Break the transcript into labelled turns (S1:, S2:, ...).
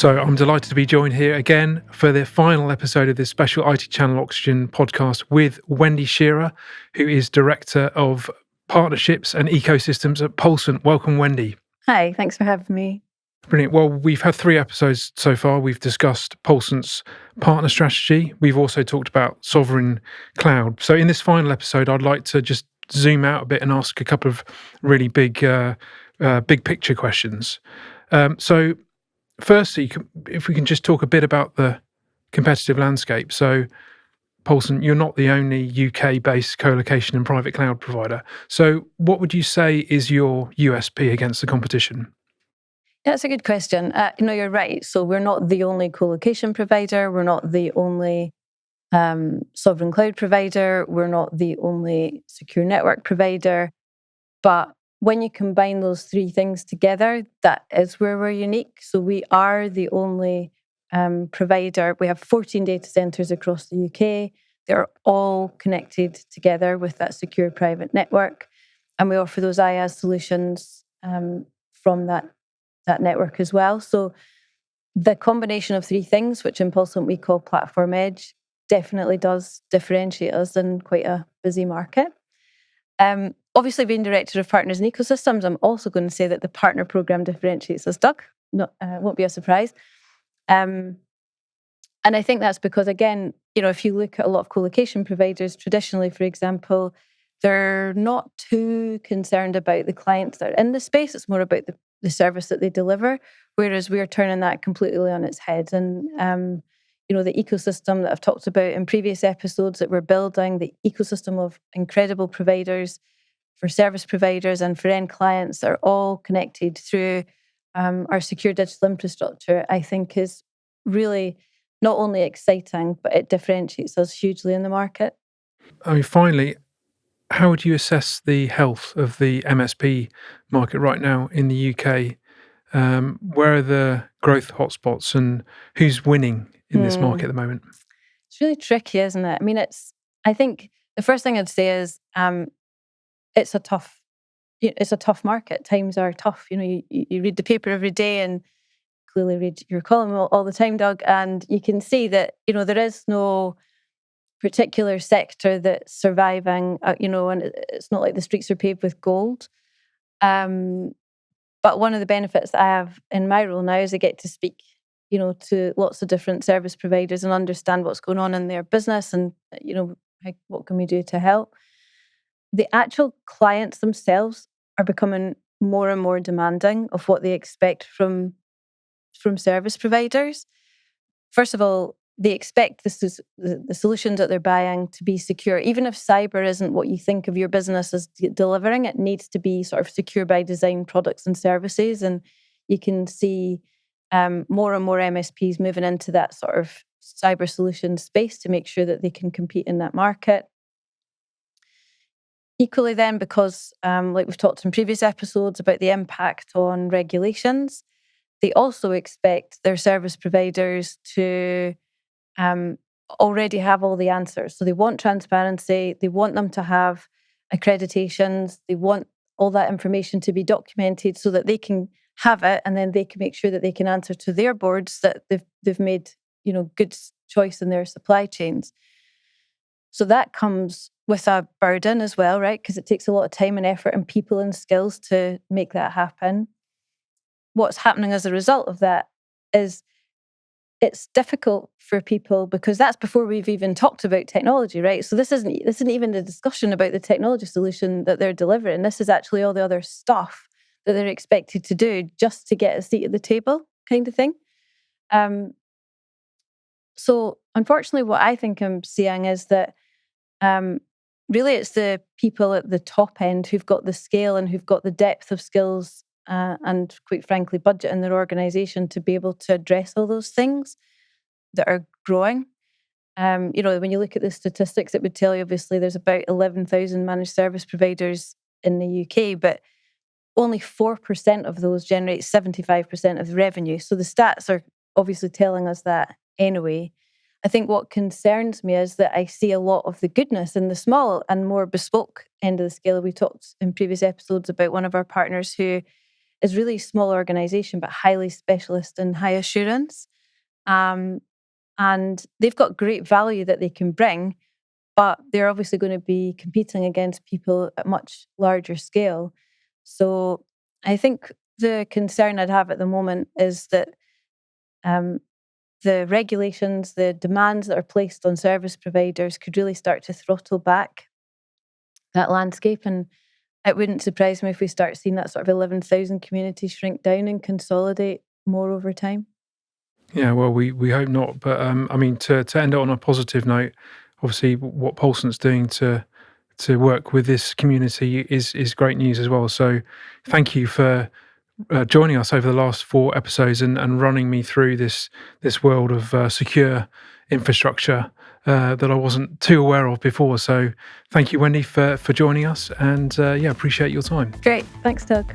S1: So I'm delighted to be joined here again for the final episode of this special IT Channel Oxygen podcast with Wendy Shearer, who is Director of Partnerships and Ecosystems at Pulsant. Welcome, Wendy.
S2: Hi, thanks for having me.
S1: Brilliant. Well, we've had 3 episodes so far. We've discussed Pulsant's partner strategy. We've also talked about sovereign cloud. So in this final episode, I'd like to just zoom out a bit and ask a couple of really big picture questions. So firstly, if we can just talk a bit about the competitive landscape. So Pulsant, you're not the only UK-based co-location and private cloud provider. So what would you say is your USP against the competition?
S2: That's a good question. You're right. So we're not the only co-location provider. We're not the only sovereign cloud provider. We're not the only secure network provider. But when you combine those 3 things together, that is where we're unique. So we are the only provider. We have 14 data centers across the UK. They're all connected together with that secure private network. And we offer those IaaS solutions from that network as well. So the combination of 3 things, which in Pulsant we call platform edge, definitely does differentiate us in quite a busy market. Obviously, being Director of Partners and Ecosystems, I'm also going to say that the partner program differentiates us, Doug. Won't be a surprise. And I think that's because, again, if you look at a lot of co-location providers, traditionally, for example, they're not too concerned about the clients that are in the space. It's more about the service that they deliver, whereas we're turning that completely on its head. And, the ecosystem that I've talked about in previous episodes that we're building, the ecosystem of incredible providers for service providers and for end clients that are all connected through our secure digital infrastructure, I think is really not only exciting, but it differentiates us hugely in the market.
S1: I mean, finally, how would you assess the health of the MSP market right now in the UK? Where are the growth hotspots and who's winning in this market at the moment?
S2: It's really tricky, isn't it? I mean, I think the first thing I'd say is it's a tough market. Times are tough. You read the paper every day and clearly read your column all the time, Doug, and you can see that, there is no particular sector that's surviving, and it's not like the streets are paved with gold. But one of the benefits that I have in my role now is I get to speak, to lots of different service providers and understand what's going on in their business and, what can we do to help. The actual clients themselves are becoming more and more demanding of what they expect from service providers. First of all, they expect the solutions that they're buying to be secure. Even if cyber isn't what you think of your business as delivering, it needs to be sort of secure by design products and services. And you can see more and more MSPs moving into that sort of cyber solution space to make sure that they can compete in that market. Equally then, because like we've talked in previous episodes about the impact on regulations, they also expect their service providers to already have all the answers. So they want transparency, they want them to have accreditations, they want all that information to be documented so that they can have it and then they can make sure that they can answer to their boards that they've made, good choice in their supply chains. So that comes with a burden as well, right? Because it takes a lot of time and effort and people and skills to make that happen. What's happening as a result of that is it's difficult for people because that's before we've even talked about technology, right? So this isn't even a discussion about the technology solution that they're delivering. This is actually all the other stuff that they're expected to do just to get a seat at the table, kind of thing. So unfortunately, what I think I'm seeing is that really it's the people at the top end who've got the scale and who've got the depth of skills and quite frankly, budget in their organisation to be able to address all those things that are growing. When you look at the statistics, it would tell you obviously there's about 11,000 managed service providers in the UK, but only 4% of those generate 75% of the revenue. So the stats are obviously telling us that anyway. I think what concerns me is that I see a lot of the goodness in the small and more bespoke end of the scale. We talked in previous episodes about one of our partners who is really a small organisation, but highly specialist in high assurance. And they've got great value that they can bring, but they're obviously going to be competing against people at much larger scale. So I think the concern I'd have at the moment is that the regulations, the demands that are placed on service providers could really start to throttle back that landscape. And it wouldn't surprise me if we start seeing that sort of 11,000 communities shrink down and consolidate more over time.
S1: Yeah, well, we hope not. But I mean, to end it on a positive note, obviously, what Pulsant's doing to work with this community is great news as well. So, thank you for joining us over the last 4 episodes and running me through this world of secure infrastructure that I wasn't too aware of before. So, thank you, Wendy, for joining us, and appreciate your time.
S2: Great. Thanks, Doug.